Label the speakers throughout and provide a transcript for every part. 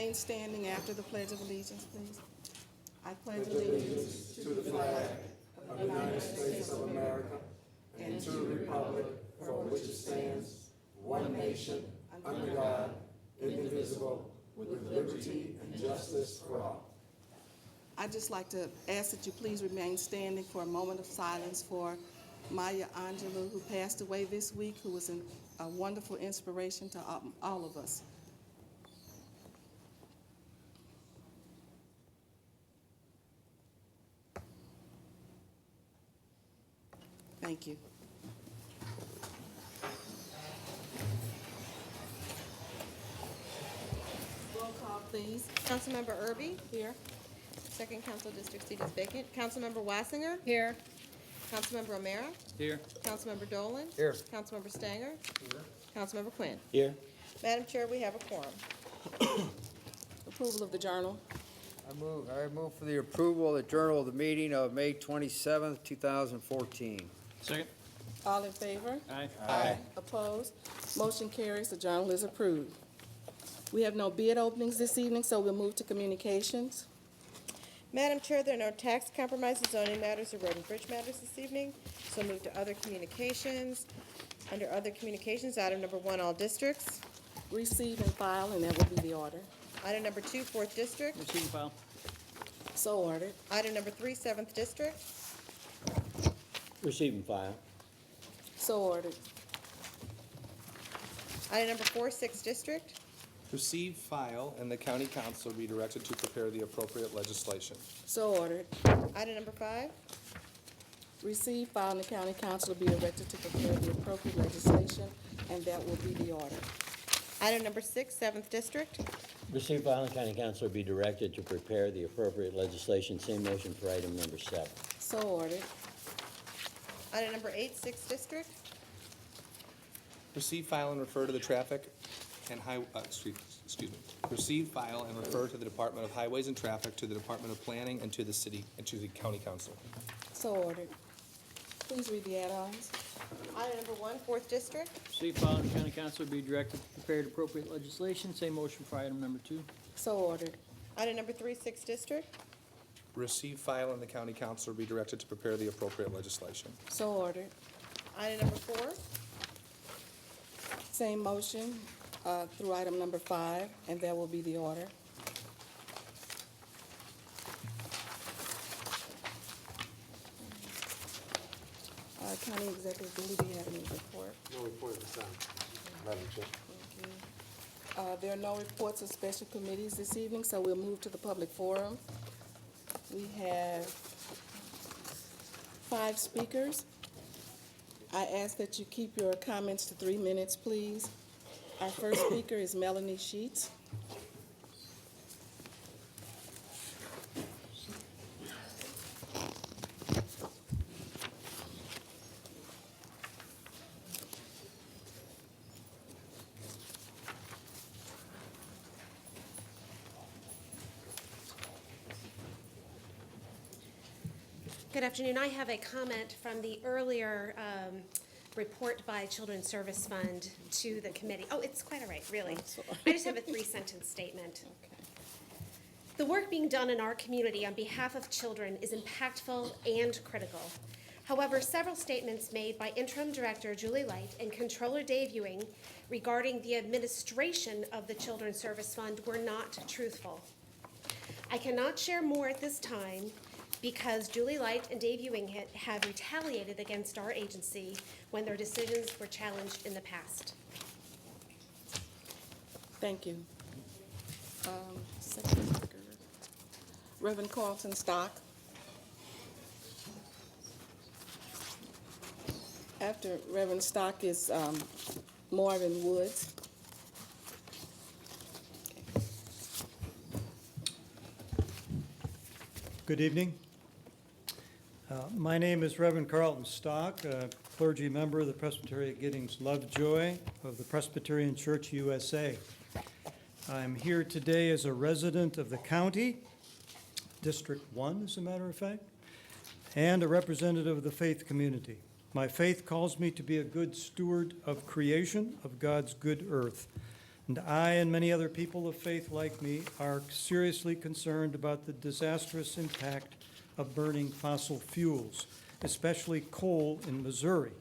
Speaker 1: remain standing after the Pledge of Allegiance, please? I pledge allegiance to the flag of the United States of America and to the republic for which it stands, one nation, under God, indivisible, with liberty and justice for all. I'd just like to ask that you please remain standing for a moment of silence for Maya Angelou, who passed away this week, who was a wonderful inspiration to all of us. Thank you. Roll call, please.
Speaker 2: Councilmember Irby.
Speaker 1: Here.
Speaker 2: Second Council District seat is vacant. Councilmember Wassinger.
Speaker 3: Here.
Speaker 2: Councilmember O'Mara.
Speaker 4: Here.
Speaker 2: Councilmember Dolan.
Speaker 4: Here.
Speaker 2: Councilmember Stanger. Here. Councilmember Quinn.
Speaker 4: Here.
Speaker 2: Madam Chair, we have a quorum.
Speaker 1: Approval of the journal.
Speaker 4: I move for the approval of the journal of the meeting of May 27th, 2014.
Speaker 5: Second.
Speaker 1: All in favor?
Speaker 5: Aye.
Speaker 4: Aye.
Speaker 1: Opposed? Motion carries. The journal is approved. We have no bid openings this evening, so we'll move to communications.
Speaker 2: Madam Chair, there are no tax compromises, zoning matters, or road and bridge matters this evening, so move to other communications. Under other communications, item number 1, all districts.
Speaker 1: Receive and file, and that will be the order.
Speaker 2: Item number 2, 4th District.
Speaker 5: Receive and file.
Speaker 1: So ordered.
Speaker 2: Item number 3, 7th District.
Speaker 6: Receive and file.
Speaker 1: So ordered.
Speaker 2: Item number 4, 6th District.
Speaker 7: Receive, file, and the county council be directed to prepare the appropriate legislation.
Speaker 1: So ordered.
Speaker 2: Item number 5.
Speaker 1: Receive, file, and the county council will be directed to prepare the appropriate legislation, and that will be the order.
Speaker 2: Item number 6, 7th District.
Speaker 6: Receive, file, and county council be directed to prepare the appropriate legislation. Same motion for item number 7.
Speaker 1: So ordered.
Speaker 2: Item number 8, 6th District.
Speaker 7: Receive, file, and refer to the traffic and Receive, file, and refer to the Department of Highways and Traffic, to the Department of Planning, and to the city, and to the county council.
Speaker 1: So ordered. Please read the add-ons.
Speaker 2: Item number 1, 4th District.
Speaker 5: Receive, file, and county council be directed to prepare the appropriate legislation. Same motion for item number 2.
Speaker 1: So ordered.
Speaker 2: Item number 3, 6th District.
Speaker 7: Receive, file, and the county council be directed to prepare the appropriate legislation.
Speaker 1: So ordered.
Speaker 2: Item number 4.
Speaker 1: Same motion through item number 5, and that will be the order. County Executive, do we have any report?
Speaker 8: No report at this time, Madam Chair.
Speaker 1: Thank you. There are no reports of special committees this evening, so we'll move to the public forum. We have 5 speakers. I ask that you keep your comments to 3 minutes, please. Our first speaker is Melanie Sheets.
Speaker 3: Good afternoon. I have a comment from the earlier report by Children's Service Fund to the committee. Oh, it's quite all right, really. I just have a 3-sentence statement.
Speaker 1: Okay.
Speaker 3: The work being done in our community on behalf of children is impactful and critical. However, several statements made by Interim Director Julie Light and Controller Dave Ewing regarding the administration of the Children's Service Fund were not truthful. I cannot share more at this time because Julie Light and Dave Ewing have retaliated against our agency when their decisions were challenged in the past.
Speaker 1: Thank you. Second speaker, Reverend Carlton Stock. After Reverend Stock is Marvin Woods.
Speaker 9: Good evening. My name is Reverend Carlton Stock, a clergy member of the Presbytery at Giddings Lovejoy of the Presbyterian Church USA. I'm here today as a resident of the county, District 1, as a matter of fact, and a representative of the faith community. My faith calls me to be a good steward of creation, of God's good earth. And I and many other people of faith like me are seriously concerned about the disastrous impact of burning fossil fuels, especially coal in Missouri,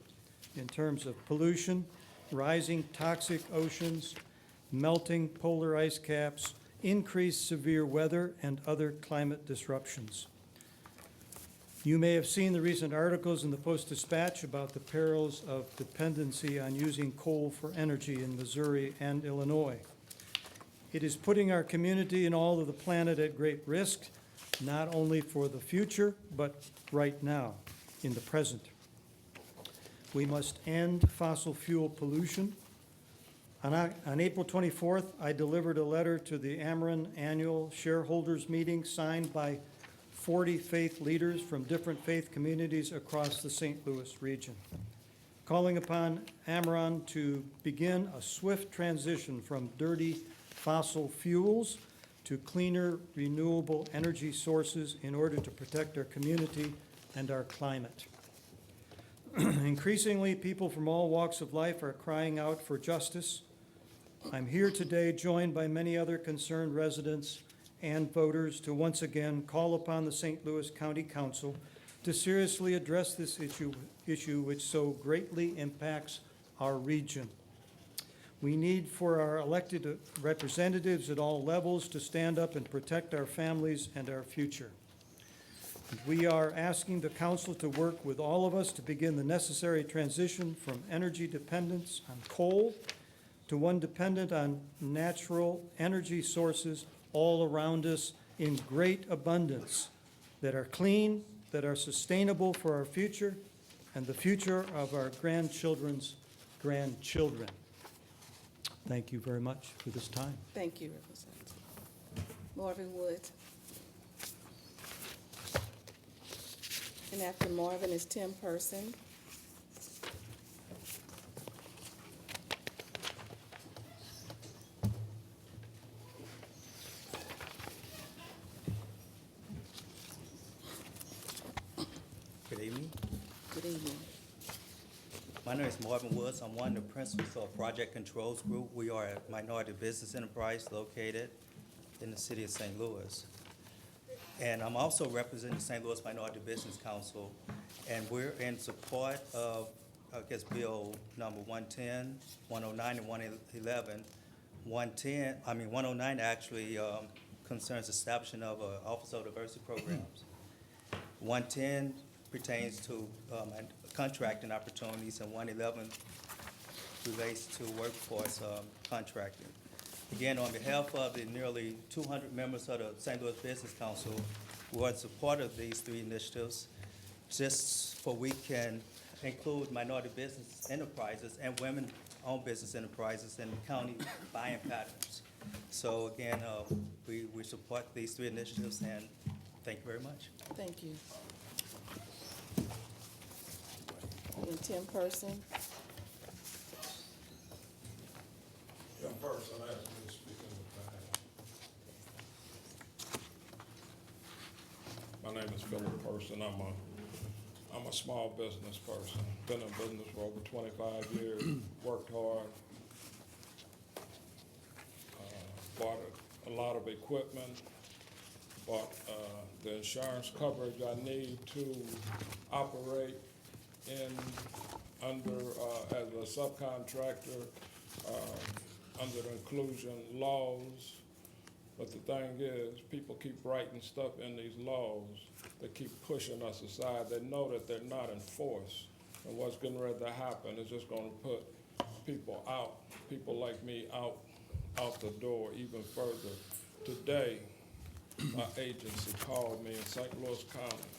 Speaker 9: in terms of pollution, rising toxic oceans, melting polar ice caps, increased severe weather, and other climate disruptions. You may have seen the recent articles in the Post-Dispatch about the perils of dependency on using coal for energy in Missouri and Illinois. It is putting our community and all of the planet at great risk, not only for the future, but right now, in the present. We must end fossil fuel pollution. On April 24th, I delivered a letter to the Ameren Annual Shareholders Meeting signed by 40 faith leaders from different faith communities across the St. Louis region, calling upon Ameren to begin a swift transition from dirty fossil fuels to cleaner, renewable energy sources in order to protect our community and our climate. Increasingly, people from all walks of life are crying out for justice. I'm here today joined by many other concerned residents and voters to once again call upon the St. Louis County Council to seriously address this issue which so greatly impacts our region. We need for our elected representatives at all levels to stand up and protect our families and our future. We are asking the council to work with all of us to begin the necessary transition from energy dependence on coal to one dependent on natural energy sources all around us in great abundance that are clean, that are sustainable for our future and the future of our grandchildren's grandchildren. Thank you very much for this time.
Speaker 1: Thank you, Representative. Marvin Wood. And after Marvin is Tim Person.
Speaker 10: Good evening.
Speaker 1: Good evening.
Speaker 10: My name is Marvin Woods. I'm one of the principals of Project Controls Group. We are a minority business enterprise located in the city of St. Louis. And I'm also representing the St. Louis Minority Business Council, and we're in support of, Bill number 110, 109, and 111. 109 actually concerns establishment of Office of Diversity Programs. 110 pertains to contracting opportunities, and 111 relates to workforce contracting. Again, on behalf of the nearly 200 members of the St. Louis Business Council who are in support of these three initiatives, just so we can include minority business enterprises and women-owned business enterprises in county buying patterns. So again, we support these three initiatives, and thank you very much.
Speaker 1: Thank you. And Tim Person.
Speaker 11: Tim Person asked me to speak on the panel. My name is Philip Person. I'm a small business person. Been in business for over 25 years, worked hard, bought a lot of equipment, bought the insurance coverage I need to operate under as a subcontractor under the inclusion laws. But the thing is, people keep writing stuff in these laws. They keep pushing us aside. They know that they're not enforced. And what's getting ready to happen is just going to put people out, people like me out the door even further. Today, my agency called me in St. Louis County,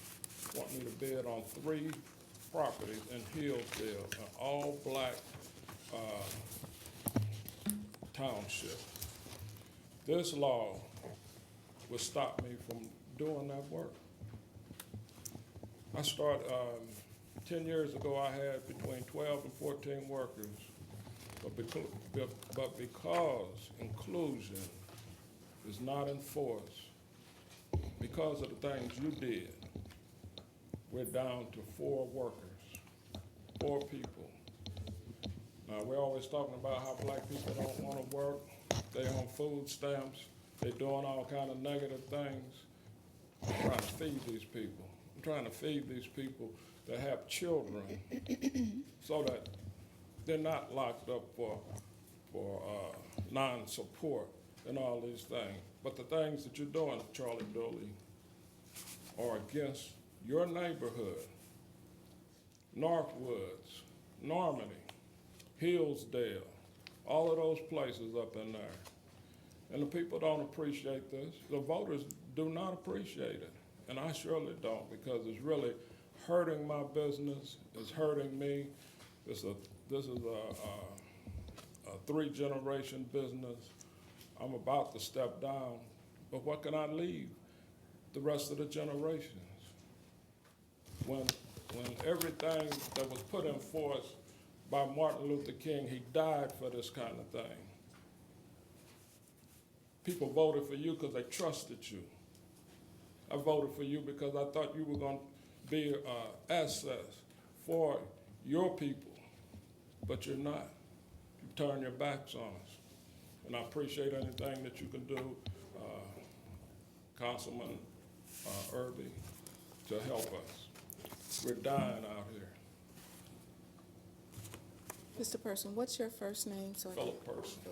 Speaker 11: want me to bid on 3 properties in Hillsville, an all-black township. This law would stop me from doing that work. I started, 10 years ago, I had between 12 and 14 workers, but because inclusion is not enforced, because of the things you did, we're down to 4 workers, 4 people. Now, we're always talking about how black people don't want to work, They on food stamps. They doing all kind of negative things. I'm trying to feed these people. I'm trying to feed these people that have children so that they're not locked up for non-support and all these things. But the things that you're doing, Charlie Dooley, are against your neighborhood. Northwoods, Normandy, Hillsdale, all of those places up in there. And the people don't appreciate this. The voters do not appreciate it. And I surely don't, because it's really hurting my business, it's hurting me. This is a three-generation business. I'm about to step down, but what can I leave the rest of the generations? When everything that was put in force by Martin Luther King, he died for this kind of thing. People voted for you because they trusted you. I voted for you because I thought you were going to be an asset for your people, but you're not. You turn your backs on us. And I appreciate anything that you can do, Councilman Irby, to help us. We're dying out here.
Speaker 1: Mr. Person, what's your first name? So
Speaker 11: Philip Person.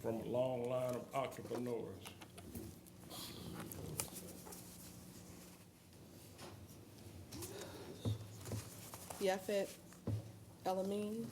Speaker 11: From a long line of entrepreneurs.
Speaker 1: Yafet Elamine.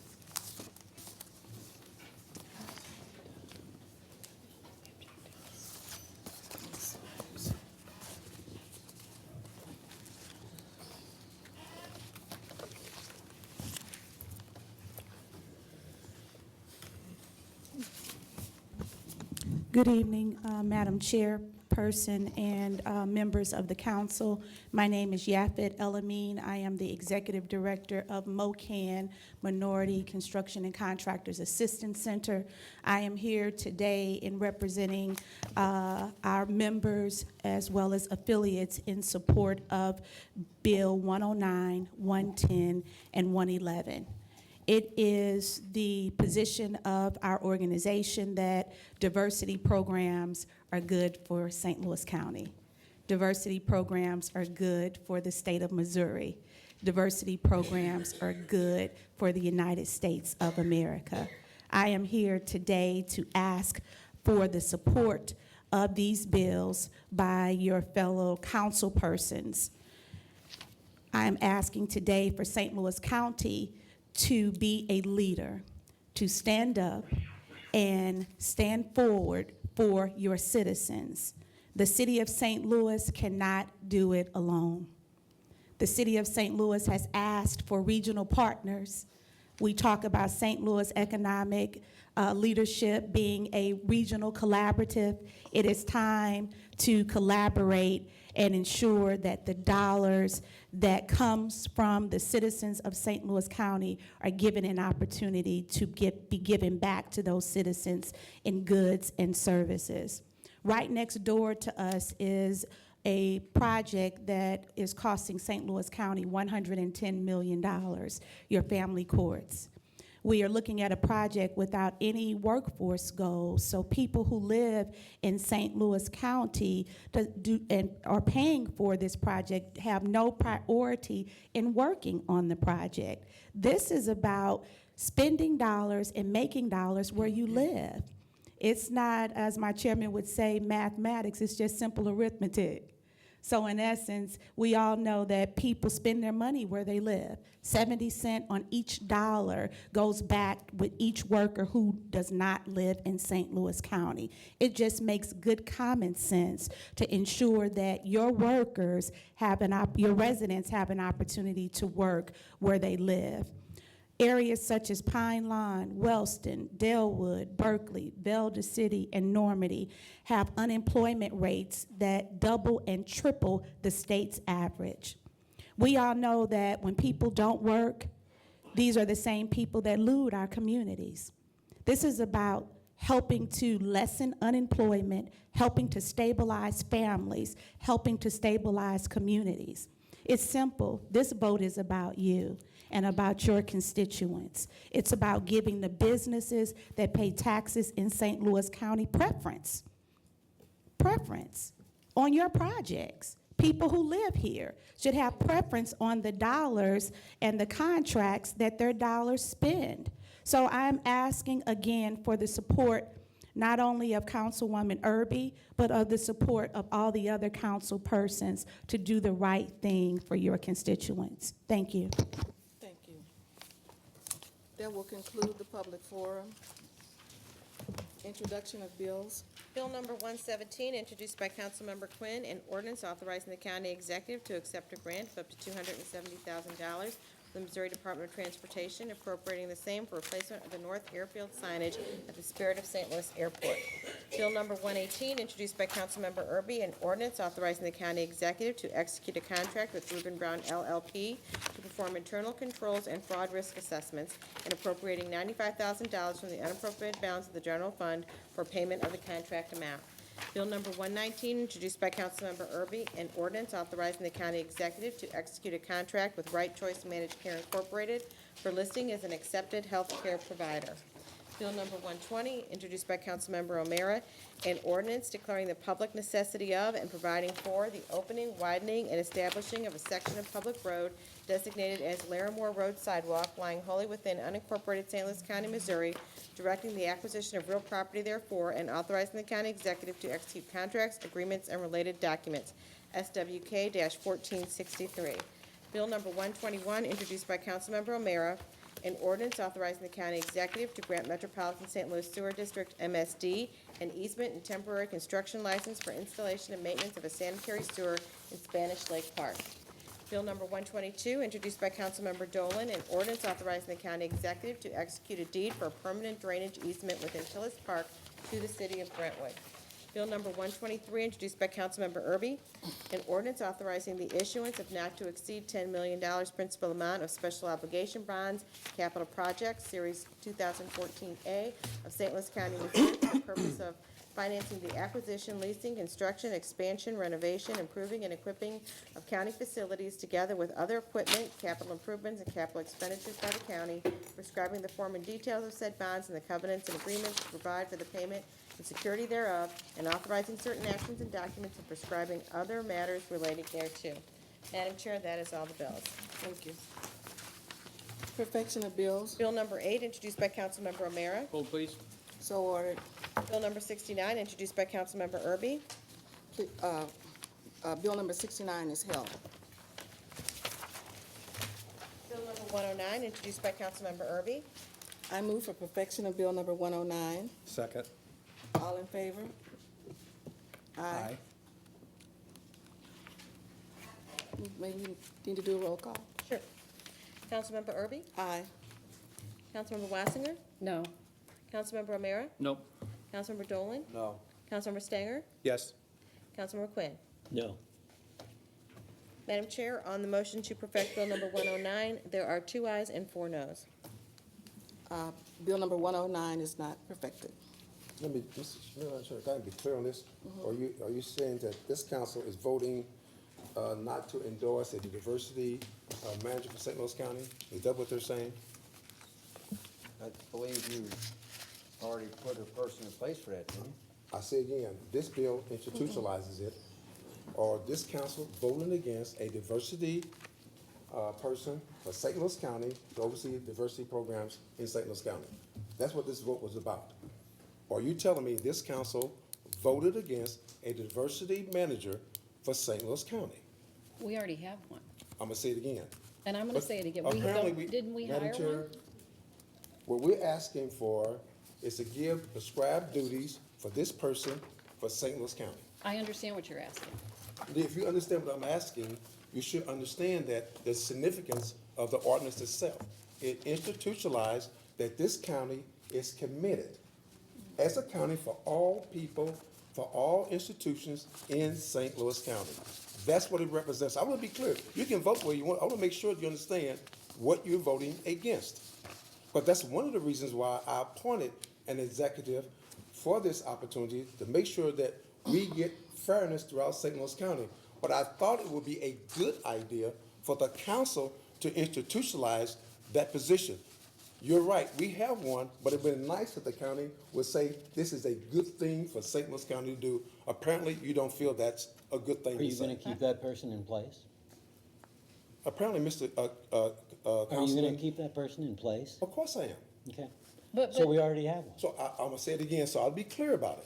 Speaker 12: Good evening, Madam Chairperson and members of the council. My name is Yafet Elamine. I am the Executive Director of MOCAN, Minority Construction and Contractors Assistance Center. I am here today in representing our members as well as affiliates in support of Bill 109, 110, and 111. It is the position of our organization that diversity programs are good for St. Louis County. Diversity programs are good for the state of Missouri. Diversity programs are good for the United States of America. I am here today to ask for the support of these bills by your fellow council persons. I am asking today for St. Louis County to be a leader, to stand up and stand forward for your citizens. The city of St. Louis cannot do it alone. The city of St. Louis has asked for regional partners. We talk about St. Louis economic leadership being a regional collaborative. It is time to collaborate and ensure that the dollars that comes from the citizens of St. Louis County are given an opportunity to be given back to those citizens in goods and services. Right next door to us is a project that is costing St. Louis County $110 million, your family courts. We are looking at a project without any workforce goals, so people who live in St. Louis County and are paying for this project have no priority in working on the project. This is about spending dollars and making dollars where you live. It's not, as my chairman would say, mathematics, it's just simple arithmetic. So in essence, we all know that people spend their money where they live. 70 cents on each dollar goes back with each worker who does not live in St. Louis County. It just makes good common sense to ensure that your workers have your residents have an opportunity to work where they live. Areas such as Pine Lawn, Wellston, Dalewood, Berkeley, Velda City, and Normandy have unemployment rates that double and triple the state's average. We all know that when people don't work, these are the same people that loot our communities. This is about helping to lessen unemployment, helping to stabilize families, helping to stabilize communities. It's simple. This vote is about you and about your constituents. It's about giving the businesses that pay taxes in St. Louis County preference on your projects. People who live here should have preference on the dollars and the contracts that their dollars spend. So I'm asking again for the support not only of Councilwoman Irby, but of the support of all the other council persons to do the right thing for your constituents. Thank you.
Speaker 1: Thank you. That will conclude the public forum. Introduction of bills.
Speaker 2: Bill number 117, introduced by Councilmember Quinn, an ordinance authorizing the county executive to accept a grant of up to $270,000 from the Missouri Department of Transportation, appropriating the same for replacement of the north airfield signage at the Spirit of St. Louis Airport. Bill number 118, introduced by Councilmember Irby, an ordinance authorizing the county executive to execute a contract with Reuben Brown LLP to perform internal controls and fraud risk assessments and appropriating $95,000 from the unappropriated balance of the general fund for payment of the contract amount. Bill number 119, introduced by Councilmember Irby, an ordinance authorizing the county executive to execute a contract with Right Choice Managed Care Incorporated for listing as an accepted health care provider. Bill number 120, introduced by Councilmember O'Meara, an ordinance declaring the public necessity of and providing for the opening, widening, and establishing of a section of public road designated as Larimore Road Sidewalk lying wholly within unincorporated St. Louis County, Missouri, directing the acquisition of real property therefore, and authorizing the county executive to execute contracts, agreements, and related documents. SWK-1463. Bill number 121, introduced by Councilmember O'Meara, an ordinance authorizing the county executive to grant Metropolitan St. Louis Sewer District, MSD, an easement and temporary construction license for installation and maintenance of a sanitary sewer in Spanish Lake Park. Bill number 122, introduced by Councilmember Dolan, an ordinance authorizing the county executive to execute a deed for a permanent drainage easement within Tillis Park to the city of Brentwood. Bill number 123, introduced by Councilmember Irby, an ordinance authorizing the issuance of not to exceed $10 million principal amount of special obligation bonds, capital projects, Series 2014A of St. Louis County, Missouri, for the purpose of financing the acquisition, leasing, construction, expansion, renovation, improving, and equipping of county facilities, together with other equipment, capital improvements, and capital expenditures by the county, prescribing the form and details of said bonds and the covenants and agreements to provide for the payment and security thereof, and authorizing certain actions and documents and prescribing other matters relating thereto. Madam Chair, that is all the bills.
Speaker 1: Thank you. Perfection of bills.
Speaker 2: Bill number 8, introduced by Councilmember O'Meara.
Speaker 5: Hold, please.
Speaker 1: So ordered.
Speaker 2: Bill number 69, introduced by Councilmember Irby.
Speaker 1: Bill number 69 is held.
Speaker 2: Bill number 109, introduced by Councilmember Irby.
Speaker 1: I move for perfection of bill number 109.
Speaker 7: Second.
Speaker 1: All in favor? Aye. Maybe we need to do a roll call.
Speaker 2: Sure. Councilmember Irby?
Speaker 1: Aye.
Speaker 2: Councilmember Wassinger?
Speaker 3: No.
Speaker 2: Councilmember O'Meara?
Speaker 5: Nope.
Speaker 2: Councilmember Dolan?
Speaker 8: No.
Speaker 2: Councilmember Stanger?
Speaker 7: Yes.
Speaker 2: Councilmember Quinn?
Speaker 6: No.
Speaker 2: Madam Chair, on the motion to perfect Bill number 109, there are 2 ayes and 4 noes.
Speaker 1: Bill number 109 is not perfected.
Speaker 8: Let me, just, sure, I gotta be clear on this. Are you saying that this council is voting not to endorse a diversity manager for St. Louis County? Is that what they're saying?
Speaker 4: I believe you already put a person in place for that, didn't you?
Speaker 8: I say again, this bill institutionalizes it, or this council voting against a diversity person for St. Louis County to oversee diversity programs in St. Louis County. That's what this vote was about. Are you telling me this council voted against a diversity manager for St. Louis County?
Speaker 13: We already have one.
Speaker 8: I'm gonna say it again.
Speaker 13: And I'm gonna
Speaker 8: But
Speaker 13: say it again.
Speaker 8: apparently
Speaker 13: Didn't we
Speaker 8: Madam
Speaker 13: hire
Speaker 8: Chair,
Speaker 13: one?
Speaker 8: what we're asking for is to give prescribed duties for this person for St. Louis County.
Speaker 13: I understand what you're asking.
Speaker 8: If you understand what I'm asking, you should understand that the significance of the ordinance itself. It institutionalized that this county is committed as a county for all people, for all institutions in St. Louis County. That's what it represents. I want to be clear. You can vote where you want. I want to make sure you understand what you're voting against. But that's one of the reasons why I appointed an executive for this opportunity, to make sure that we get fairness throughout St. Louis County. but I thought it would be a good idea for the council to institutionalize that position. You're right, we have one, but it'd been nice if the county would say, this is a good thing for St. Louis County to do. Apparently, you don't feel that's a good thing
Speaker 6: Are
Speaker 8: to
Speaker 6: you
Speaker 8: say.
Speaker 6: gonna keep that person in place?
Speaker 8: Apparently, Mr.
Speaker 6: Are you gonna
Speaker 8: Councilman,
Speaker 6: keep that person in place?
Speaker 8: of course I am.
Speaker 6: Okay.
Speaker 13: But,
Speaker 6: So we already have one.
Speaker 8: So I'm gonna say it again, so I'll be clear about it.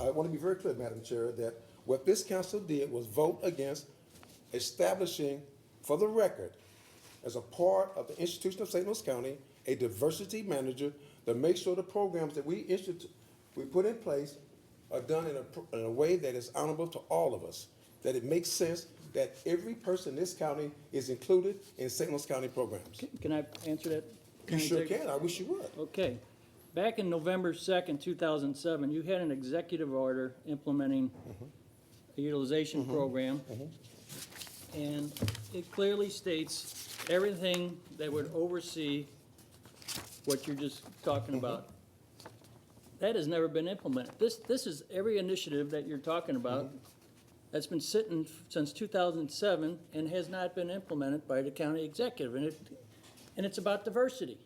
Speaker 8: I want to be very clear, Madam Chair, that what this council did was vote against establishing, for the record, as a part of the institution of St. Louis County, a diversity manager to make sure the programs that we put in place are done in a way that is honorable to all of us, that it makes sense that every person in this county is included in St. Louis County programs.
Speaker 5: Can I answer that?
Speaker 8: You sure can, I wish you would.
Speaker 5: Okay. Back in November 2nd, 2007, you had an executive order implementing a utilization program. And it clearly states everything that would oversee what you're just talking about. That has never been implemented. This is every initiative that you're talking about that's been sitting since 2007 and has not been implemented by the county executive. And it's about diversity.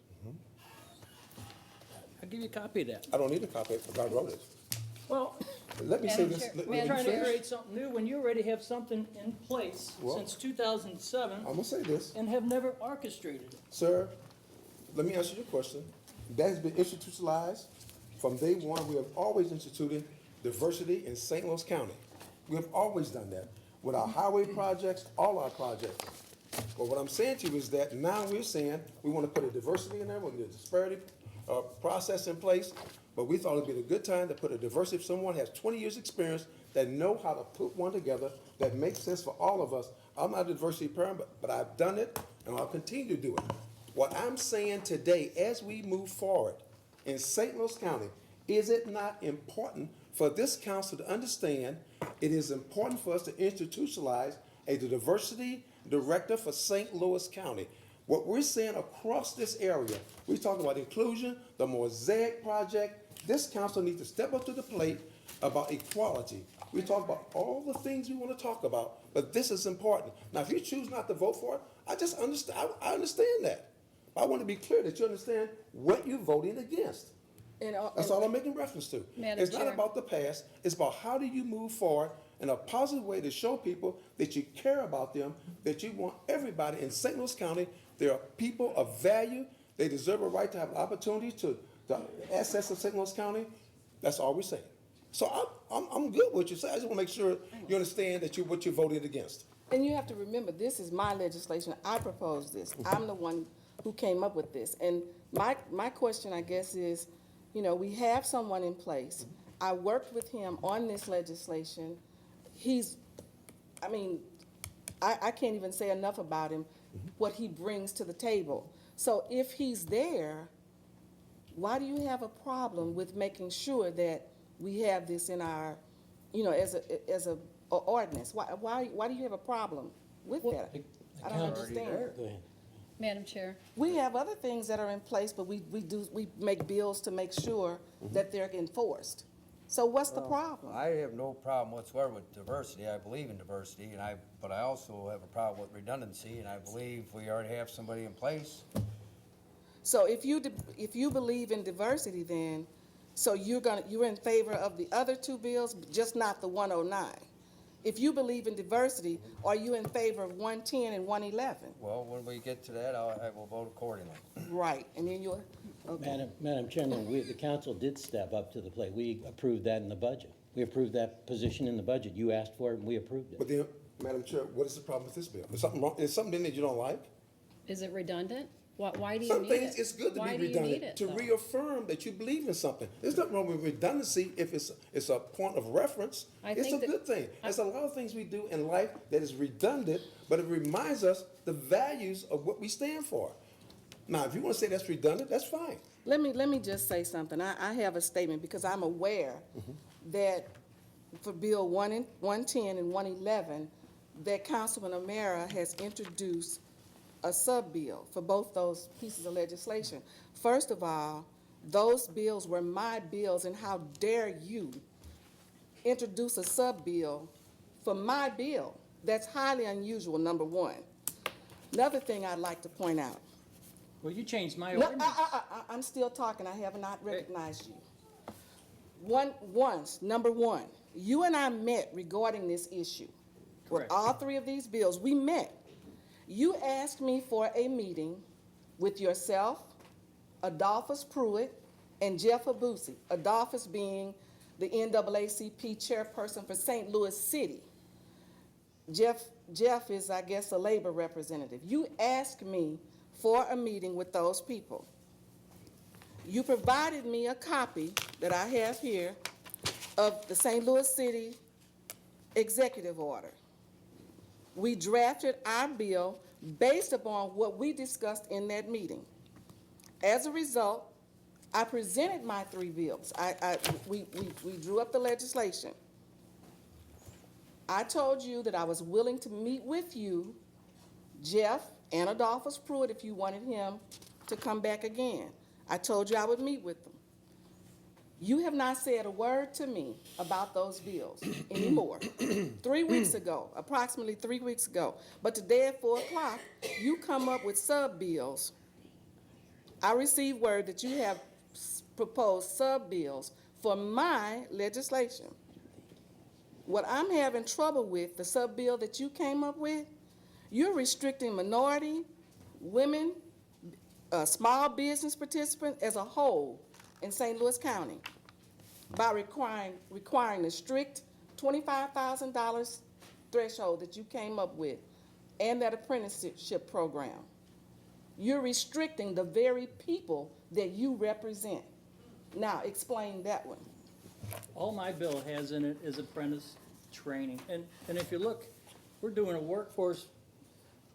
Speaker 5: I'll give you a copy of that.
Speaker 8: I don't need a copy because I wrote it.
Speaker 5: Well,
Speaker 8: Let me say
Speaker 13: Madam
Speaker 8: this.
Speaker 13: Chair,
Speaker 8: let
Speaker 5: we're
Speaker 8: me
Speaker 13: Madam
Speaker 5: trying to
Speaker 8: finish.
Speaker 5: create something new when you already have something in place
Speaker 8: Well,
Speaker 5: since 2007
Speaker 8: I'm gonna say this.
Speaker 5: and have never orchestrated it.
Speaker 8: Sir, let me answer your question. That has been institutionalized from day one. We have always instituted diversity in St. Louis County. We have always done that with our highway projects, all our projects. But what I'm saying to you is that now we're saying we want to put a diversity in there, we want a disparity process in place. But we thought it'd be a good time to put a diversity, if someone has 20 years' experience, that know how to put one together that makes sense for all of us. I'm not a diversity parent, but I've done it and I'll continue to do it. What I'm saying today, as we move forward in St. Louis County, is it not important for this council to understand it is important for us to institutionalize a diversity director for St. Louis County? What we're saying across this area, we talk about inclusion, the Mosaic Project. This council needs to step up to the plate about equality. We talk about all the things we want to talk about, but this is important. Now, if you choose not to vote for it, I just understand. I understand that. I want to be clear that you understand what you're voting against. That's all I'm making reference to.
Speaker 13: Madam
Speaker 8: It's not
Speaker 13: Chair.
Speaker 8: about the past. It's about how do you move forward in a positive way to show people that you care about them, that you want everybody in St. Louis County. There are people of value. They deserve a right to have an opportunity to access of St. Louis County. That's all we're saying. So I'm good with what you say. I just want to make sure you understand that what you voted against.
Speaker 1: And you have to remember, this is my legislation. I proposed this. I'm the one who came up with this. And my question, I guess, is, you know, we have someone in place. I worked with him on this legislation. I can't even say enough about him, what he brings to the table. So if he's there, why do you have a problem with making sure that we have this in our, you know, as a ordinance? Why do you have a problem with that? I don't understand.
Speaker 6: Go ahead.
Speaker 13: Madam Chair,
Speaker 1: We have other things that are in place, but we make bills to make sure that they're enforced. So what's the problem?
Speaker 4: I have no problem whatsoever with diversity. I believe in diversity, but I also have a problem with redundancy, and I believe we already have somebody in place.
Speaker 1: So if you believe in diversity, then, so you're in favor of the other two bills, just not the 109. If you believe in diversity, are you in favor of 110 and 111?
Speaker 4: Well, when we get to that, I will vote accordingly.
Speaker 1: Right, and then you're, okay.
Speaker 6: Madam Chairman, the council did step up to the plate. We approved that in the budget. We approved that position in the budget. You asked for it and we approved it.
Speaker 8: But then, Madam Chair, what is the problem with this bill? Is something wrong? Is something in it you don't like?
Speaker 13: is it redundant? Why do you
Speaker 8: Some
Speaker 13: need it?
Speaker 8: things, it's good to
Speaker 13: Why
Speaker 8: be
Speaker 13: do you need
Speaker 8: redundant,
Speaker 13: it,
Speaker 8: to
Speaker 13: though?
Speaker 8: reaffirm that you believe in something. There's nothing wrong with redundancy if it's a point of reference.
Speaker 13: I
Speaker 8: It's a
Speaker 13: think that-
Speaker 8: good thing. There's a lot of things we do in life that is redundant, but it reminds us the values of what we stand for. Now, if you want to say that's redundant, that's fine.
Speaker 1: Let me just say something. I have a statement because I'm aware that for Bill 110 and 111, that Councilman O'Mara has introduced a sub-bill for both those pieces of legislation. First of all, those bills were my bills, and how dare you introduce a sub-bill for my bill. That's highly unusual, number one. Another thing I'd like to point out.
Speaker 5: Well, you changed my
Speaker 1: No,
Speaker 5: ordinance.
Speaker 1: I'm still talking, I have not recognized you. Number one, you and I met regarding this issue. With
Speaker 5: Correct.
Speaker 1: all three of these bills, we met. You asked me for a meeting with yourself, Adolphus Pruitt, and Jeff Abusi. Adolphus being the NAACP chairperson for St. Louis City. Jeff is, I guess, a labor representative. You asked me for a meeting with those people. You provided me a copy that I have here of the St. Louis City executive order. We drafted our bill based upon what we discussed in that meeting. As a result, I presented my three bills. We drew up the legislation. I told you that I was willing to meet with you, Jeff, and Adolphus Pruitt, if you wanted him to come back again. I told you I would meet with them. You have not said a word to me about those bills anymore. 3 weeks ago, approximately 3 weeks ago. But today at 4 o'clock, you come up with sub-bills. I received word that you have proposed sub-bills for my legislation. What I'm having trouble with, the sub-bill that you came up with, you're restricting minority, women, small business participants as a whole in St. Louis County by requiring a strict $25,000 threshold that you came up with and that apprenticeship program. You're restricting the very people that you represent. Now, explain that one.
Speaker 5: All my bill has in it is apprentice training. And if you look, we're doing a workforce,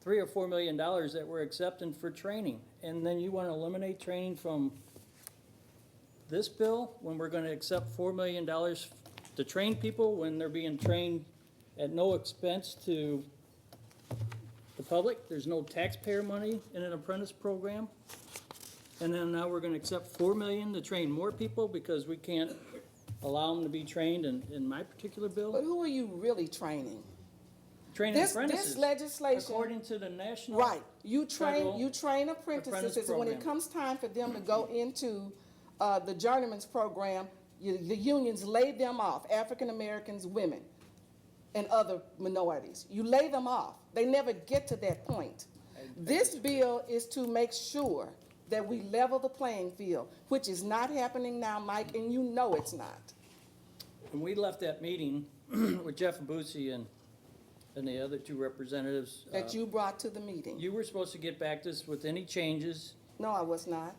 Speaker 5: $3 or $4 million that we're accepting for training. And then you want to eliminate training from this bill when we're going to accept $4 million to train people when they're being trained at no expense to the public. There's no taxpayer money in an apprentice program. And then now we're going to accept $4 million to train more people because we can't allow them to be trained in my particular bill.
Speaker 1: But who are you really training?
Speaker 5: Training apprentices.
Speaker 1: This legislation,
Speaker 5: according to the national.
Speaker 1: right? You
Speaker 5: federal
Speaker 1: train apprentices.
Speaker 5: apprentice
Speaker 1: When it
Speaker 5: program.
Speaker 1: comes time for them to go into the journeyman's program, the unions lay them off. African Americans, women, and other minorities. You lay them off. They never get to that point. This bill is to make sure that we level the playing field, which is not happening now, Mike, and you know it's not.
Speaker 5: When we left that meeting with Jeff Abusi and the other two representatives.
Speaker 1: That you brought to the meeting.
Speaker 5: You were supposed to get back to us with any changes.
Speaker 1: No, I was not.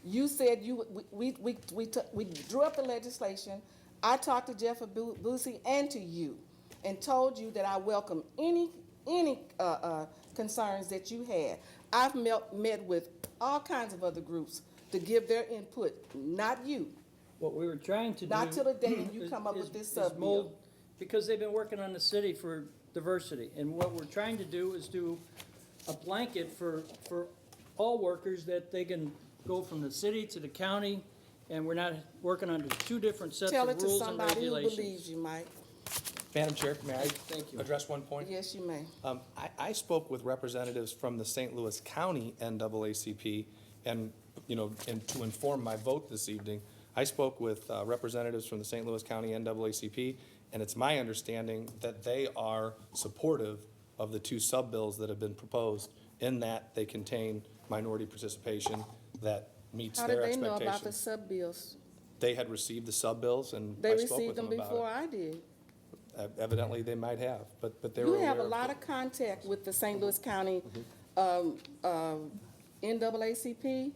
Speaker 1: You said we drew up the legislation. I talked to Jeff Abusi and to you and told you that I welcome any concerns that you had. I've met with all kinds of other groups to give their input, not you.
Speaker 5: What we were trying to do.
Speaker 1: Not till the day you come up with this sub-bill.
Speaker 5: Because they've been working on the city for diversity. And what we're trying to do is do a blanket for all workers that they can go from the city to the county, and we're not working under two different sets
Speaker 1: Tell
Speaker 5: of
Speaker 1: it to
Speaker 5: rules and
Speaker 1: somebody who
Speaker 5: regulations.
Speaker 1: believes you, Mike.
Speaker 7: Madam Chair, may I
Speaker 5: Thank you.
Speaker 7: address one point?
Speaker 1: Yes, you may.
Speaker 7: I spoke with representatives from the St. Louis County NAACP, and, and to inform my vote this evening, I spoke with representatives from the St. Louis County NAACP, and it's my understanding that they are supportive of the two sub-bills that have been proposed, in that they contain minority participation that meets
Speaker 1: How
Speaker 7: their
Speaker 1: did they know
Speaker 7: expectations.
Speaker 1: about the sub-bills?
Speaker 7: They had received the sub-bills, and
Speaker 1: They
Speaker 7: I spoke
Speaker 1: received
Speaker 7: with them
Speaker 1: them
Speaker 7: about
Speaker 1: before
Speaker 7: it.
Speaker 1: I did.
Speaker 7: Evidently, they might have, but they were
Speaker 1: You
Speaker 7: aware
Speaker 1: have a
Speaker 7: of
Speaker 1: lot
Speaker 7: it.
Speaker 1: of contact with the St. Louis County NAACP.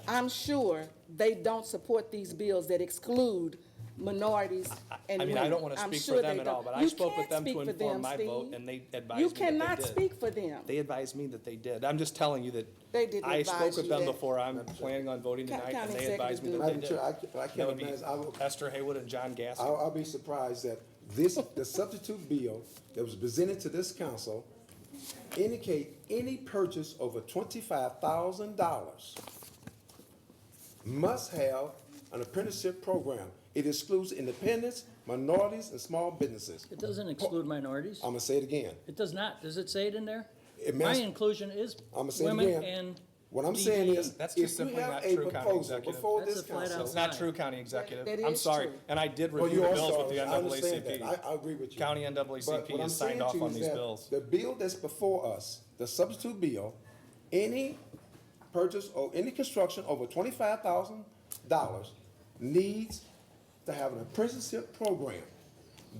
Speaker 1: I'm sure they don't support these bills that exclude minorities and
Speaker 7: I mean,
Speaker 1: women.
Speaker 7: I don't want to
Speaker 1: I'm
Speaker 7: speak
Speaker 1: sure
Speaker 7: for them
Speaker 1: they
Speaker 7: at all,
Speaker 1: don't.
Speaker 7: but I
Speaker 1: You
Speaker 7: spoke with
Speaker 1: can't
Speaker 7: them to
Speaker 1: speak for
Speaker 7: inform
Speaker 1: them,
Speaker 7: my vote,
Speaker 1: Steve.
Speaker 7: and they advised
Speaker 1: You
Speaker 7: me that they did.
Speaker 1: cannot speak for them.
Speaker 7: They advised me that they did. I'm just telling you that
Speaker 1: They didn't
Speaker 7: I
Speaker 1: advise
Speaker 7: spoke with
Speaker 1: you
Speaker 7: them
Speaker 1: that.
Speaker 7: before I'm planning on voting tonight, and
Speaker 1: County
Speaker 7: they advised me that they
Speaker 8: Madam
Speaker 7: did.
Speaker 8: Chair, I
Speaker 7: That
Speaker 8: can't
Speaker 7: would be
Speaker 8: imagine,
Speaker 7: Esther Haywood and John Gaskin.
Speaker 8: I'll be surprised that the substitute bill that was presented to this council indicate any purchase over $25,000 must have an apprenticeship program. It excludes independents, minorities and small businesses.
Speaker 5: It doesn't exclude minorities.
Speaker 8: I'm gonna say it again.
Speaker 5: It does not. Does it say it in there?
Speaker 8: It
Speaker 5: My
Speaker 8: must-
Speaker 5: inclusion is
Speaker 8: I'ma say it
Speaker 5: women
Speaker 8: again.
Speaker 5: and
Speaker 8: What I'm saying is,
Speaker 7: That's just
Speaker 8: if we
Speaker 7: simply
Speaker 8: have
Speaker 7: not
Speaker 8: a
Speaker 7: true, County
Speaker 8: proposal
Speaker 7: Executive.
Speaker 8: before
Speaker 5: That's
Speaker 8: this
Speaker 5: a flat
Speaker 8: council.
Speaker 5: out
Speaker 7: It's not true, County Executive.
Speaker 1: That
Speaker 7: I'm
Speaker 1: is
Speaker 7: sorry,
Speaker 1: true.
Speaker 7: and I did
Speaker 8: Well,
Speaker 7: review
Speaker 8: you
Speaker 7: the
Speaker 8: are
Speaker 7: bills with
Speaker 8: sorry.
Speaker 7: the
Speaker 8: I understand
Speaker 7: NAACP.
Speaker 8: that. I agree with you.
Speaker 7: County
Speaker 8: But
Speaker 7: NAACP
Speaker 8: what I'm
Speaker 7: has signed
Speaker 8: saying
Speaker 7: off
Speaker 8: to you
Speaker 7: on
Speaker 8: is
Speaker 7: these
Speaker 8: that
Speaker 7: bills.
Speaker 8: The bill that's before us, the substitute bill, any purchase or any construction over $25,000 needs to have an apprenticeship program.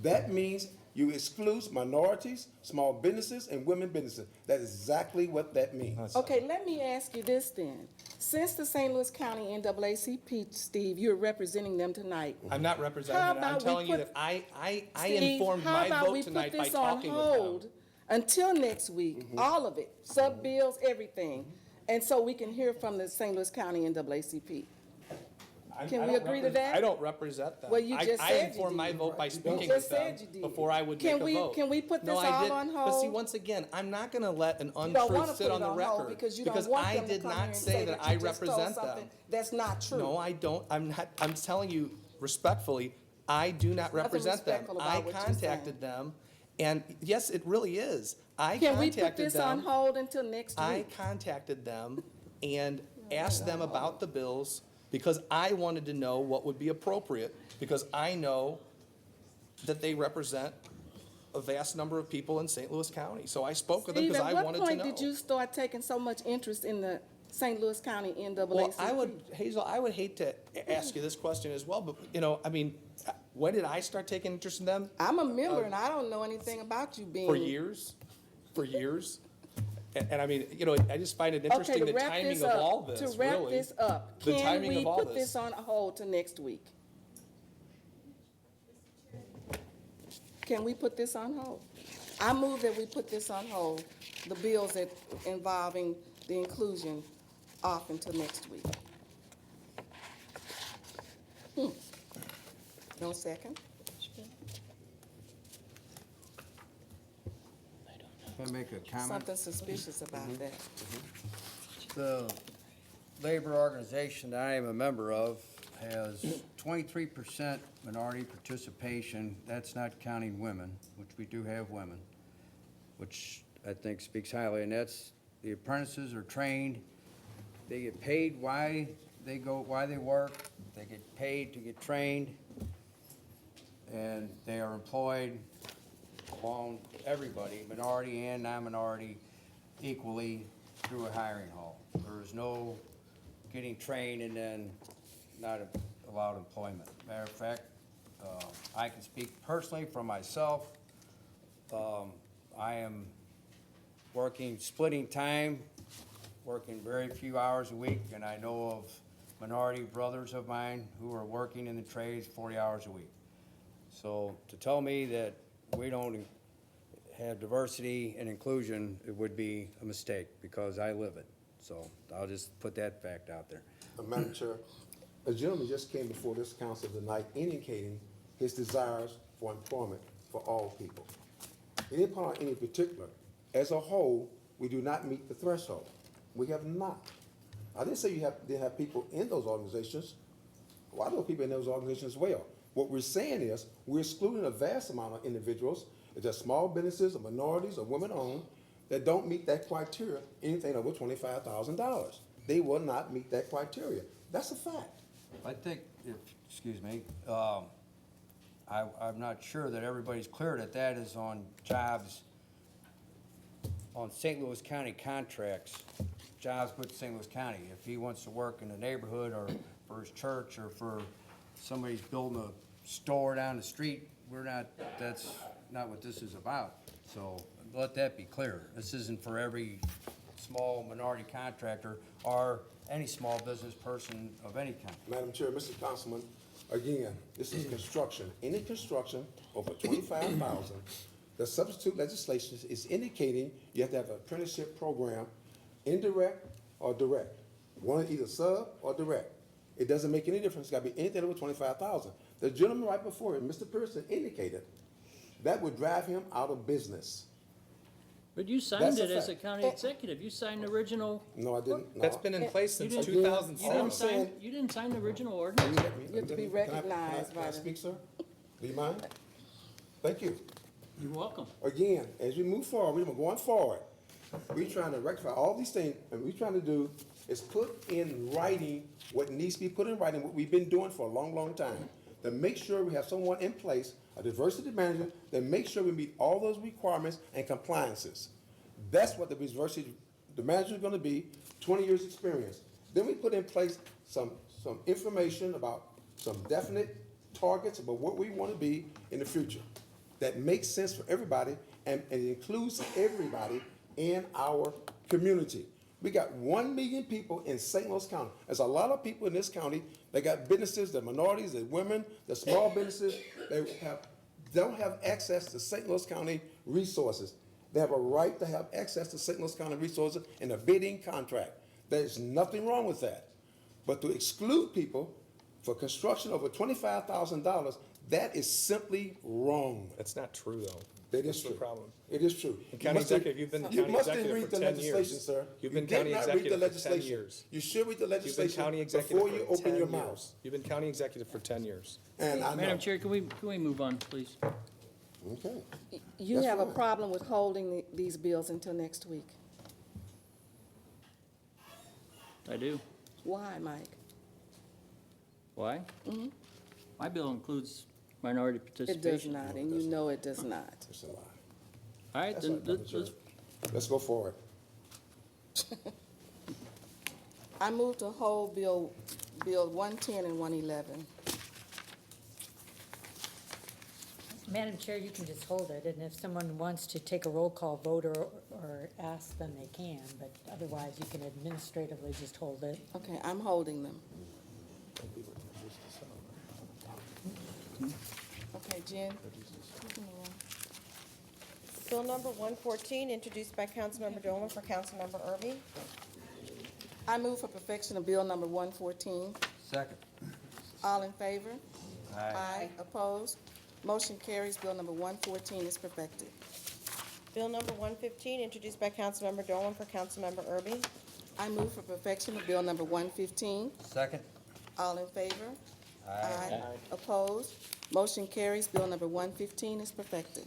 Speaker 8: That means you exclude minorities, small businesses, and women businesses. That is exactly what that means.
Speaker 1: Okay, let me ask you this then. Since the St. Louis County NAACP, Steve, you're representing them tonight.
Speaker 7: I'm not representing
Speaker 1: How
Speaker 7: it. I'm
Speaker 1: about we
Speaker 7: telling you
Speaker 1: put-
Speaker 7: that I
Speaker 1: Steve,
Speaker 7: informed
Speaker 1: how
Speaker 7: my
Speaker 1: about
Speaker 7: vote
Speaker 1: we put
Speaker 7: tonight by
Speaker 1: this on
Speaker 7: talking with
Speaker 1: hold
Speaker 7: them.
Speaker 1: until next week, all of it, sub-bills, everything, and so we can hear from the St. Louis County NAACP. Can we agree to that?
Speaker 7: I don't represent them.
Speaker 1: Well, you just
Speaker 7: I
Speaker 1: said you
Speaker 7: informed my
Speaker 1: did.
Speaker 7: vote by speaking
Speaker 1: just
Speaker 7: with them
Speaker 1: said you did.
Speaker 7: before I would
Speaker 1: Can
Speaker 7: make
Speaker 1: we-
Speaker 7: a vote.
Speaker 1: can we put
Speaker 7: No,
Speaker 1: this
Speaker 7: I
Speaker 1: all
Speaker 7: didn't.
Speaker 1: on
Speaker 7: But see,
Speaker 1: hold?
Speaker 7: once again, I'm not gonna let an
Speaker 1: You don't wanna
Speaker 7: untruth sit
Speaker 1: put
Speaker 7: on
Speaker 1: it
Speaker 7: the
Speaker 1: on hold
Speaker 7: record.
Speaker 1: because you don't want
Speaker 7: I
Speaker 1: them to
Speaker 7: did
Speaker 1: come here
Speaker 7: not
Speaker 1: and
Speaker 7: say that I
Speaker 1: you just told
Speaker 7: represent
Speaker 1: something
Speaker 7: them.
Speaker 1: that's not true.
Speaker 7: No, I don't. I'm not, I'm telling you respectfully, I do not
Speaker 1: There's nothing
Speaker 7: represent them.
Speaker 1: respectful
Speaker 7: I
Speaker 1: about what you're
Speaker 7: contacted them, and yes, it really is. I
Speaker 1: Can we put
Speaker 7: contacted
Speaker 1: this on
Speaker 7: them.
Speaker 1: hold until next
Speaker 7: I
Speaker 1: week?
Speaker 7: contacted them and asked them about the bills because I wanted to know what would be appropriate, because I know that they represent a vast number of people in St. Louis County. So I spoke with them
Speaker 1: Steve,
Speaker 7: because
Speaker 1: at
Speaker 7: I
Speaker 1: what
Speaker 7: wanted to
Speaker 1: point
Speaker 7: know.
Speaker 1: did you start taking so much interest in the St. Louis County NAACP?
Speaker 7: Well, I would, Hazel, I would hate to ask you this question as well, but, you know, I mean, when did I start taking interest in them?
Speaker 1: I'm a member and I don't know anything about you being.
Speaker 7: For years, for years. And I mean, you know, I just find it
Speaker 1: Okay,
Speaker 7: interesting,
Speaker 1: to
Speaker 7: the
Speaker 1: wrap
Speaker 7: timing
Speaker 1: this
Speaker 7: of
Speaker 1: up,
Speaker 7: all this,
Speaker 1: to
Speaker 7: really.
Speaker 1: wrap this up,
Speaker 7: The
Speaker 1: can
Speaker 7: timing
Speaker 1: we
Speaker 7: of all
Speaker 1: put
Speaker 7: this.
Speaker 1: this on hold till next week? Can we put this on hold? I move that we put this on hold, the bills that involving the inclusion off until next week. No second?
Speaker 4: Can I make a comment?
Speaker 1: Something suspicious about that.
Speaker 4: The labor organization that I am a member of has 23% minority participation. That's not counting women, which we do have women, which I think speaks highly. And that's, the apprentices are trained. They get paid why they go, why they work. They get paid to get trained. And they are employed along everybody, minority and non-minority, equally through a hiring hall. There is no getting trained and then not allowed employment. Matter of fact, I can speak personally for myself. I am working, splitting time, working very few hours a week, and I know of minority brothers of mine who are working in the trades 40 hours a week. So to tell me that we don't have diversity and inclusion, it would be a mistake, because I live it. So I'll just put that fact out there.
Speaker 8: Madam Chair, a gentleman just came before this council tonight indicating his desires for employment for all people. He didn't point out any particular. As a whole, we do not meet the threshold. We have not. I didn't say you didn't have people in those organizations. Well, I know people in those organizations as well. What we're saying is, we're excluding a vast amount of individuals, just small businesses or minorities or women-owned, that don't meet that criteria, anything over $25,000. They will not meet that criteria. That's a fact.
Speaker 4: I think, if, excuse me, I'm not sure that everybody's clear that that is on jobs, on St. Louis County contracts, jobs with St. Louis County. If he wants to work in the neighborhood or for his church or for somebody's building a store down the street, that's not what this is about. So let that be clear. This isn't for every small minority contractor or any small business person of any kind.
Speaker 8: Madam Chair, Mr. Councilman, again, this is construction. Any construction over $25,000, the substitute legislation is indicating you have to have an apprenticeship program, indirect or direct. One either sub or direct. It doesn't make any difference. It's got to be anything over $25,000. The gentleman right before him, Mr. Pearson, indicated that would drive him out of business.
Speaker 5: But you signed
Speaker 8: That's a
Speaker 5: it as a
Speaker 8: fact.
Speaker 5: county executive. You signed the original.
Speaker 8: No, I didn't. No.
Speaker 7: That's been in place
Speaker 5: You
Speaker 7: since
Speaker 5: didn't- You
Speaker 7: 2007.
Speaker 5: didn't sign the original
Speaker 8: Can
Speaker 5: ordinance.
Speaker 8: you let me-
Speaker 1: You have to be
Speaker 8: can I-
Speaker 1: recognized
Speaker 8: can I
Speaker 1: by the-
Speaker 8: speak, sir? Do you mind? Thank you.
Speaker 5: You're welcome.
Speaker 8: Again, as we move forward, we're going forward. We're trying to rectify all these things, and we're trying to do is put in writing what needs to be put in writing, what we've been doing for a long, long time, to make sure we have someone in place, a diversity manager, that makes sure we meet all those requirements and compliances. That's what the manager is gonna be, 20 years experience. Then we put in place some information about some definite targets about what we want to be in the future that makes sense for everybody and includes everybody in our community. We got 1 million people in St. Louis County. There's a lot of people in this county that got businesses, the minorities, the women, the small businesses, don't have access to St. Louis County resources. They have a right to have access to St. Louis County resources in a bidding contract. There's nothing wrong with that. But to exclude people for construction over $25,000, that is simply wrong.
Speaker 7: That's not true, though.
Speaker 8: That is
Speaker 7: That's the
Speaker 8: true.
Speaker 7: problem.
Speaker 8: It is true.
Speaker 7: And County Executive, you've been the
Speaker 8: You
Speaker 7: County
Speaker 8: must have
Speaker 7: Executive
Speaker 8: read
Speaker 7: for
Speaker 8: the
Speaker 7: 10
Speaker 8: legislation,
Speaker 7: years.
Speaker 8: sir.
Speaker 7: You've
Speaker 8: You
Speaker 7: been
Speaker 8: did
Speaker 7: County
Speaker 8: not read the
Speaker 7: Executive for 10
Speaker 8: legislation.
Speaker 7: years.
Speaker 8: You should read the
Speaker 7: You've been
Speaker 8: legislation
Speaker 7: County Executive
Speaker 8: before
Speaker 7: for
Speaker 8: you open
Speaker 7: 10
Speaker 8: your
Speaker 7: years.
Speaker 8: mouth.
Speaker 7: You've been County Executive for 10 years.
Speaker 8: And I know.
Speaker 5: Madam Chair, can we move on, please?
Speaker 8: Okay.
Speaker 1: You
Speaker 8: That's
Speaker 1: have a
Speaker 8: fine.
Speaker 1: problem with holding these bills until next week.
Speaker 5: I do.
Speaker 1: Why, Mike?
Speaker 5: Why? My bill includes minority
Speaker 1: It does
Speaker 5: participation.
Speaker 1: not, and you know it does not.
Speaker 8: It's a lie.
Speaker 5: All right,
Speaker 8: That's
Speaker 5: then,
Speaker 8: right, Madam Chair. Let's go forward.
Speaker 1: I move to hold Bill 110 and 111.
Speaker 14: Madam Chair, you can just hold it, and if someone wants to take a roll call vote or ask, then they can, but otherwise you can administratively just hold it.
Speaker 1: Okay, I'm holding them. Okay, Jen? you can move on.
Speaker 2: Bill number 114, introduced by Councilmember Dolan for Councilmember Erby.
Speaker 1: I move for perfection of Bill number 114.
Speaker 4: Second.
Speaker 1: All in favor?
Speaker 4: Aye.
Speaker 1: Opposed? Motion carries. Bill number 114 is perfected.
Speaker 2: Bill number 115, introduced by Councilmember Dolan for Councilmember Erby.
Speaker 1: I move for perfection of Bill number 115.
Speaker 4: Second.
Speaker 1: All in favor?
Speaker 4: Aye.
Speaker 1: Opposed? Motion carries. Bill number 115 is perfected.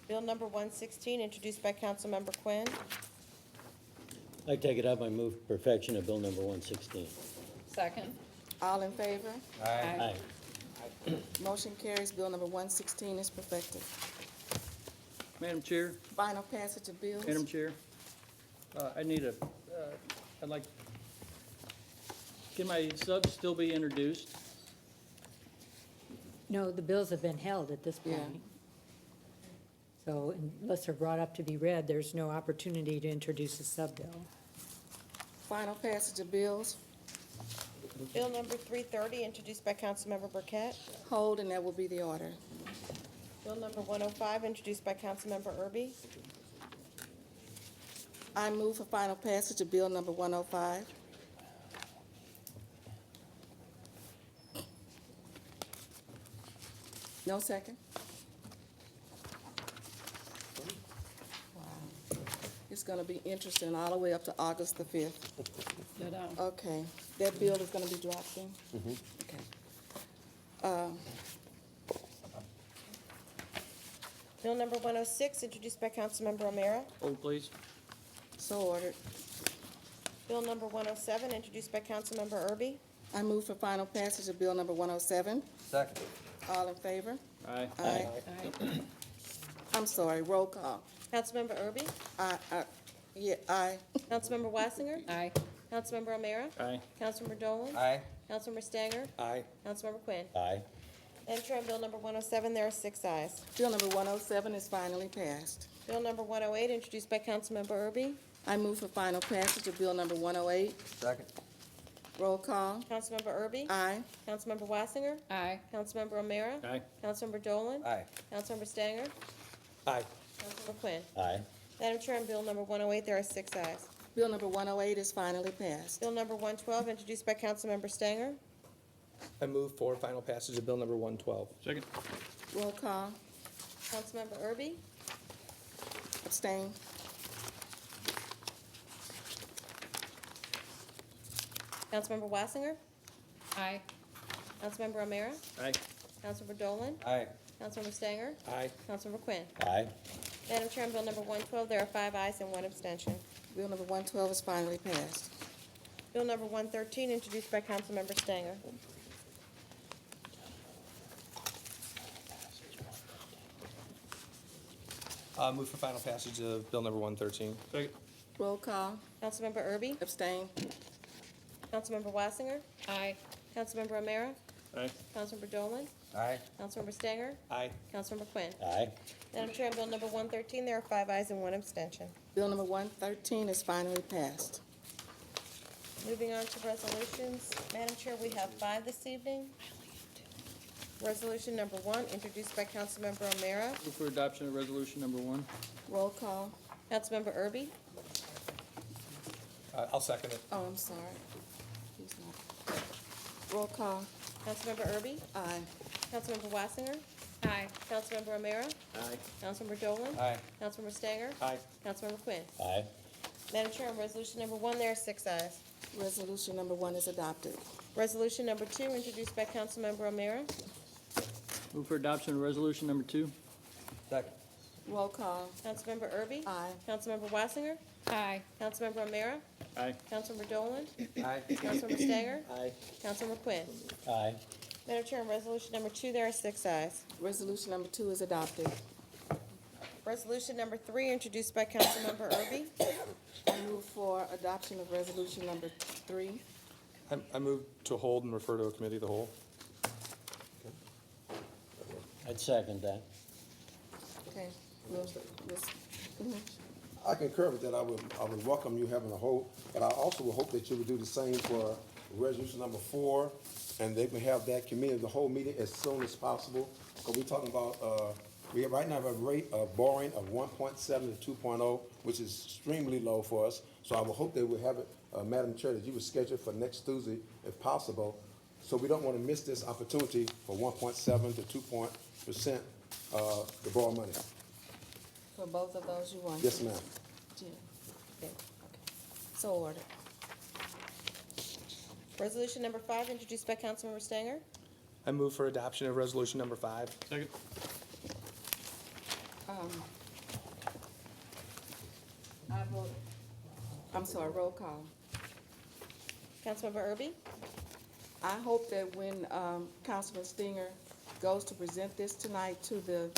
Speaker 2: Bill number 116, introduced by Councilmember Quinn.
Speaker 6: I take it up, I move perfection of bill number 116.
Speaker 13: Second.
Speaker 1: All in favor?
Speaker 6: Aye.
Speaker 1: Motion carries. Bill number 116 is perfected.
Speaker 5: Madam Chair,
Speaker 1: Final passage of bills.
Speaker 5: Madam Chair, I need I'd like, can my subs still be introduced?
Speaker 14: No, the bills have been held at this
Speaker 1: Yeah.
Speaker 14: point. So unless they're brought up to be read, there's no opportunity to introduce a sub-bill.
Speaker 1: Final passage of bills.
Speaker 2: Bill number 330, introduced by Councilmember Burkett.
Speaker 1: Hold, and that will be the order.
Speaker 2: Bill number 105, introduced by Councilmember Erby.
Speaker 1: I move for final passage of Bill number 105. No second? Wow. It's gonna be interesting all the way up to August the 5th.
Speaker 13: Ditto.
Speaker 1: Okay, that bill is gonna be dropped in? Okay.
Speaker 2: Bill number 106, introduced by Councilmember O'Meara.
Speaker 5: Hold, please.
Speaker 1: So ordered.
Speaker 2: Bill number 107, introduced by Councilmember Erby.
Speaker 1: I move for final passage of Bill number 107.
Speaker 4: Second.
Speaker 1: All in favor?
Speaker 5: Aye.
Speaker 1: Aye. I'm sorry, roll call.
Speaker 2: Councilmember Erby.
Speaker 1: Aye.
Speaker 2: Councilmember Wassinger.
Speaker 13: Aye.
Speaker 2: Councilmember O'Meara.
Speaker 5: Aye.
Speaker 2: Councilmember Dolan.
Speaker 4: Aye.
Speaker 2: Councilmember Stanger.
Speaker 7: Aye.
Speaker 2: Councilmember Quinn.
Speaker 6: Aye.
Speaker 2: Madam Chair, on Bill number 107, there are 6 ayes.
Speaker 1: Bill number 107 is finally passed.
Speaker 2: Bill number 108, introduced by Councilmember Erby.
Speaker 1: I move for final passage of Bill number 108.
Speaker 4: Second.
Speaker 1: Roll call.
Speaker 2: Councilmember Erby.
Speaker 1: Aye.
Speaker 2: Councilmember Wassinger.
Speaker 13: Aye.
Speaker 2: Councilmember O'Meara.
Speaker 5: Aye.
Speaker 2: Councilmember Dolan.
Speaker 4: Aye.
Speaker 2: Councilmember Stanger.
Speaker 7: Aye.
Speaker 2: Councilmember Quinn.
Speaker 6: Aye.
Speaker 2: Madam Chair, on Bill number 108, there are 6 ayes.
Speaker 1: Bill number 108 is finally passed.
Speaker 2: Bill number 112, introduced by Councilmember Stanger.
Speaker 7: I move for final passage of bill number 112.
Speaker 5: Second.
Speaker 1: Roll call.
Speaker 2: Councilmember Erby.
Speaker 1: Abstain.
Speaker 2: Councilmember Wassinger.
Speaker 13: Aye.
Speaker 2: Councilmember O'Meara.
Speaker 5: Aye.
Speaker 2: Councilmember Dolan.
Speaker 4: Aye.
Speaker 2: Councilmember Stanger?
Speaker 7: Aye.
Speaker 2: Councilmember Quinn?
Speaker 6: Aye.
Speaker 2: Madam Chair, on Bill number 112, there are 5 ayes and 1 abstention.
Speaker 1: Bill number 112 is finally passed.
Speaker 2: Bill number 113, introduced by Councilmember Stanger.
Speaker 7: Move for final passage of bill number 113.
Speaker 5: Second.
Speaker 1: Roll call.
Speaker 2: Councilmember Erby?
Speaker 1: Abstain.
Speaker 2: Councilmember Wassinger?
Speaker 13: Aye.
Speaker 2: Councilmember O'Meara?
Speaker 5: Aye.
Speaker 2: Councilmember Dolan?
Speaker 4: Aye.
Speaker 2: Councilmember Stanger?
Speaker 7: Aye.
Speaker 2: Councilmember Quinn?
Speaker 6: Aye.
Speaker 2: Madam Chair, on Bill number 113, there are 5 ayes and 1 abstention.
Speaker 1: Bill number 113 is finally passed.
Speaker 2: Moving on to resolutions. Madam Chair, we have 5 this evening. Resolution number 1, introduced by Councilmember O'Meara.
Speaker 5: Move for adoption of resolution number 1.
Speaker 1: Roll call.
Speaker 2: Councilmember Erby?
Speaker 7: I'll second it.
Speaker 1: Oh, I'm sorry. He's not. Roll call.
Speaker 2: Councilmember Erby?
Speaker 1: Aye.
Speaker 2: Councilmember Wassinger?
Speaker 13: Aye.
Speaker 2: Councilmember O'Meara?
Speaker 7: Aye.
Speaker 2: Councilmember Dolan?
Speaker 4: Aye.
Speaker 2: Councilmember Stanger?
Speaker 7: Aye.
Speaker 2: Councilmember Quinn?
Speaker 6: Aye.
Speaker 2: Madam Chair, on resolution number 1, there are 6 ayes.
Speaker 1: Resolution number 1 is adopted.
Speaker 2: Resolution number 2, introduced by Councilmember O'Meara.
Speaker 5: Move for adoption of resolution number 2.
Speaker 4: Second.
Speaker 1: Roll call.
Speaker 2: Councilmember Erby?
Speaker 1: Aye.
Speaker 2: Councilmember Wassinger?
Speaker 13: Aye.
Speaker 2: Councilmember O'Meara?
Speaker 5: Aye.
Speaker 2: Councilmember Dolan?
Speaker 4: Aye.
Speaker 2: Councilmember Stanger?
Speaker 7: Aye.
Speaker 2: Councilmember Quinn?
Speaker 6: Aye.
Speaker 2: Madam Chair, on resolution number 2, there are 6 ayes.
Speaker 1: Resolution number 2 is adopted.
Speaker 2: Resolution number 3, introduced by Councilmember Erby.
Speaker 1: I move for adoption of resolution number 3.
Speaker 7: I move to hold and refer to a committee of the whole.
Speaker 6: I'd second that.
Speaker 1: Okay. Mhm.
Speaker 8: I concur with that. I would welcome you having a hold, but I also would hope that you would do the same for resolution number 4, and they can have that committee of the whole meeting as soon as possible. Because we're talking about, we right now have a rate of borrowing of 1.7 to 2.0, which is extremely low for us. So I would hope they would have it, Madam Chair, that you would schedule for next Tuesday if possible. So we don't want to miss this opportunity for 1.7 to 2% to borrow money.
Speaker 1: For both of those you want?
Speaker 8: Yes, ma'am.
Speaker 1: Yeah. Okay. So ordered.
Speaker 2: Resolution number 5, introduced by Councilmember Stanger.
Speaker 7: I move for adoption of resolution number 5.
Speaker 5: Second.
Speaker 1: I vote, I'm sorry, roll call.
Speaker 2: Councilmember Erby?
Speaker 1: I hope that when Councilman Stinger goes to present this tonight to the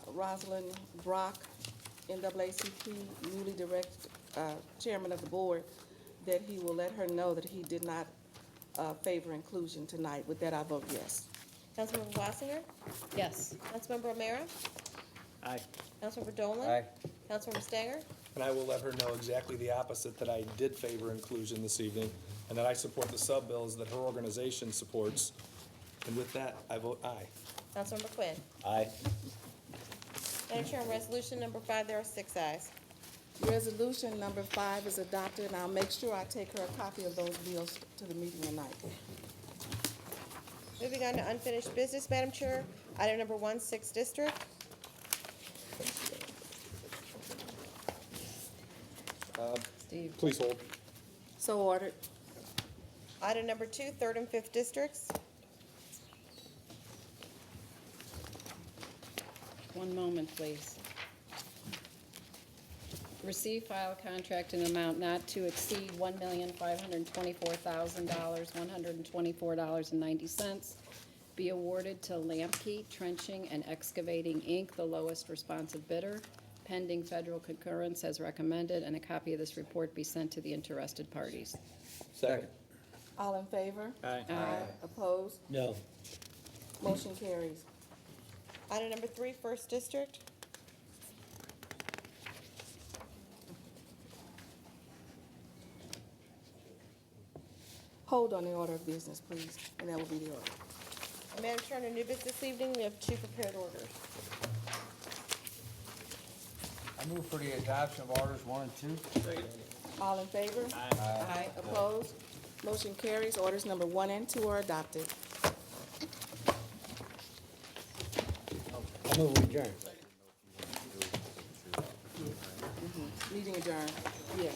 Speaker 1: Rosalind Brock, NAACP, newly direct chairman of the board, that he will let her know that he did not favor inclusion tonight. With that, I vote yes.
Speaker 2: Councilmember Wassinger?
Speaker 13: Yes.
Speaker 2: Councilmember O'Meara?
Speaker 5: Aye.
Speaker 2: Councilmember Dolan?
Speaker 4: Aye.
Speaker 2: Councilmember Stanger?
Speaker 7: And I will let her know exactly the opposite, that I did favor inclusion this evening, and that I support the sub-bills that her organization supports. And with that, I vote aye.
Speaker 2: Councilmember Quinn?
Speaker 6: Aye.
Speaker 2: Madam Chair, on resolution number 5, there are 6 ayes.
Speaker 1: Resolution number 5 is adopted, and I'll make sure I take her a copy of those bills to the meeting tonight.
Speaker 2: Moving on to unfinished business, Madam Chair. Item number 1, 6th District.
Speaker 13: Steve.
Speaker 7: Please hold.
Speaker 1: So ordered.
Speaker 2: Item number 2, 3rd and 5th Districts.
Speaker 13: One moment, please. Receive, file contract in amount not to exceed $1,524,124.90. Be awarded to Lamke Trenching and Excavating, Inc., the lowest responsive bidder, pending federal concurrence as recommended, and a copy of this report be sent to the interested parties.
Speaker 7: Second.
Speaker 1: All in favor?
Speaker 5: Aye.
Speaker 1: Opposed?
Speaker 6: No.
Speaker 1: Motion carries.
Speaker 2: Item number 3, 1st District.
Speaker 1: Hold on the order of business, please, and that will be the order.
Speaker 2: Madam Chair, under new business this evening, we have 2 prepared orders.
Speaker 4: I move for the adoption of orders 1 and 2.
Speaker 1: All in favor? Aye. Opposed? Motion carries. Orders number 1 and 2 are adopted.
Speaker 6: I move we adjourn.
Speaker 1: Meeting adjourned. Yeah.